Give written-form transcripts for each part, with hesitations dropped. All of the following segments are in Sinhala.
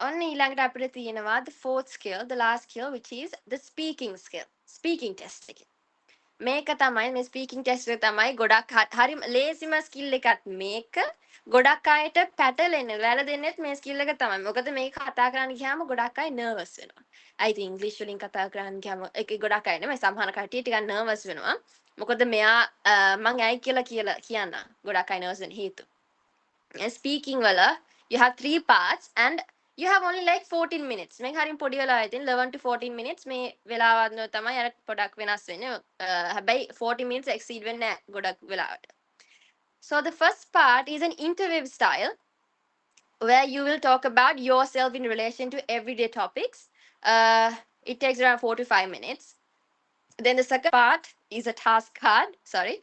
ඔන්න ඊළඟට අපිට තියෙනවා the fourth skill, the last skill, which is the speaking skill. Speaking test එක. මේක තමයි මේ ස්පීකින් ටෙස්ට් එක තමයි ගොඩක් හරි ලේසිම ස්කිල් එකක් මේක. ගොඩක් අයට පැටලෙන්නේ වැරදෙන්නේත් මේ ස්කිල් එක තමයි. මොකද මේක කතා කරන්න ගියාම ගොඩක් අය නර්වස් වෙනවා. I think ඉංග්‍රීසි වලින් කතා කරන්න ගියාම ඒක ගොඩක් අය නෙමෙයි සමහර කට්ටිය ටිකක් නර්වස් වෙනවා. මොකද මෙයා මං ඇයි කියලා කියන්න ගොඩක් අය නර්වස් වෙන හේතුව. Speaking wala you have three parts and you have only like 14 minutes මේක හරිය පොඩි වෙලාවයි තියෙන 11 to 14 minutes මේ වෙලාව අතර තමයි අර පොඩක් වෙනස් වෙන්නේ හැබැයි 40 minutes exceed වෙන්නේ නැහැ ගොඩක් වෙලාවට. So the first part is an interview style where you will talk about yourself in relation to everyday topics. It takes around 4 to 5 minutes. Then the second part is a task card. Sorry.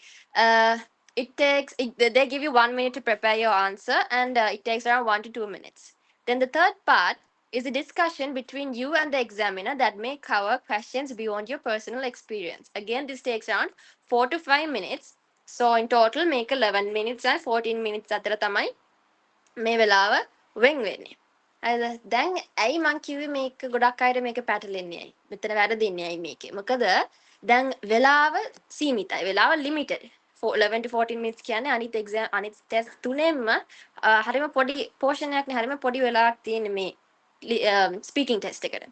They give you 1 minute to prepare your answer, and it takes around 1 to 2 minutes. Then the third part is a discussion between you and the examiner that may cover questions beyond your personal experience. Again, this takes around 4 to 5 minutes. So in total, make 11 minutes and 14 minutes. අතර තමයි මේ වෙලාව වෙන් වෙන්නේ. හරිද? දැන් ඇයි මං කිව්වේ මේක ගොඩක් අයට මේක පැටලෙන්නේ ඇයි? මෙතන වැරදින්නේ ඇයි මේකේ? මොකද දැන් වෙලාව සීමිතයි. වෙලාව limited. 11 to 14 minutes කියන්නේ අනිත් ටෙස්ට් තුනෙන්ම හරිම පොඩි portion එකක් නේ හරිම පොඩි වෙලාවක් තියෙන්නේ මේ ස්පීකින් ටෙස්ට් එකට.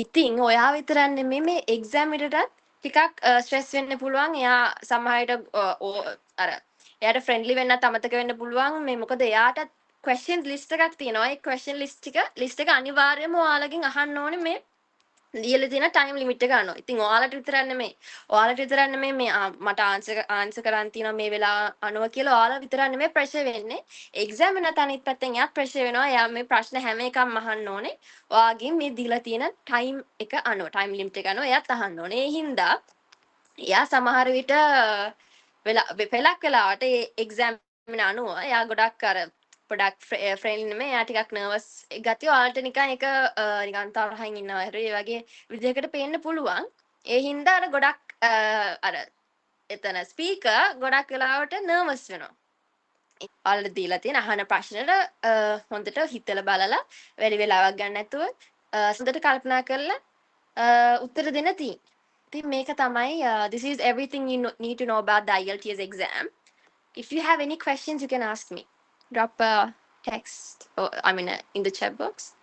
ඉතින් ඔයා විතරක් නෙමෙයි මේ එක්සෑම් එකටත් ටිකක් ස්ට්‍රෙස් වෙන්න පුළුවන්. එයා සමහර විට අර එයාට ෆ්‍රෙන්ඩ්ලි වෙන්නත් අමතක වෙන්න පුළුවන්. මේ මොකද එයාට question list එකක් තියෙනවා. ඒ question list එක අනිවාර්යයෙන්ම ඔයාලගෙන් අහන්න ඕනේ මේ ලියලා තියෙන time limit එක ගන්නවා. ඉතින් ඔයාලට විතරක් නෙමෙයි මේ මට answer කරන්න තියෙනවා මේ වෙලාව අනුව කියලා ඔයාලා විතරක් නෙමෙයි pressure වෙන්නේ. exam එකත් අනිත් පැත්තෙන් එයාත් pressure වෙනවා. එයා මේ ප්‍රශ්න හැම එකක්ම අහන්න ඕනේ. ඔයාගෙන් මේ දීලා තියෙන time එක අනුව time limit එක අනුව එයාත් අහන්න ඕනේ. ඒ හින්දා එයා සමහර විට පෙලක් වෙලාවට ඒ exam එක අනුව එයා ගොඩක් අර පොඩක් ෆ්‍රෙන්ඩ්ලි නෙමෙයි එයා ටිකක් නර්වස් ගතිය ඔයාලට නිකන් එක නිකන් තරහින් ඉන්නවා හරි ඒ වගේ විදිහකට පේන්න පුළුවන්. ඒ හින්දා අර ගොඩක් අර එතන ස්පීකර් ගොඩක් වෙලාවට නර්වස් වෙනවා. ඔයාලට දීලා තියෙන අහන ප්‍රශ්නෙට හොඳට හිතලා බලලා වැඩි වෙලාවක් ගන්න නැතුව හොඳට කල්පනා කරලා උත්තර දෙන්න තියෙන්නේ. ඉතින් මේක තමයි this is everything you need to know about the IELTS exam. If you have any questions you can ask me. Drop a text or in the chat box.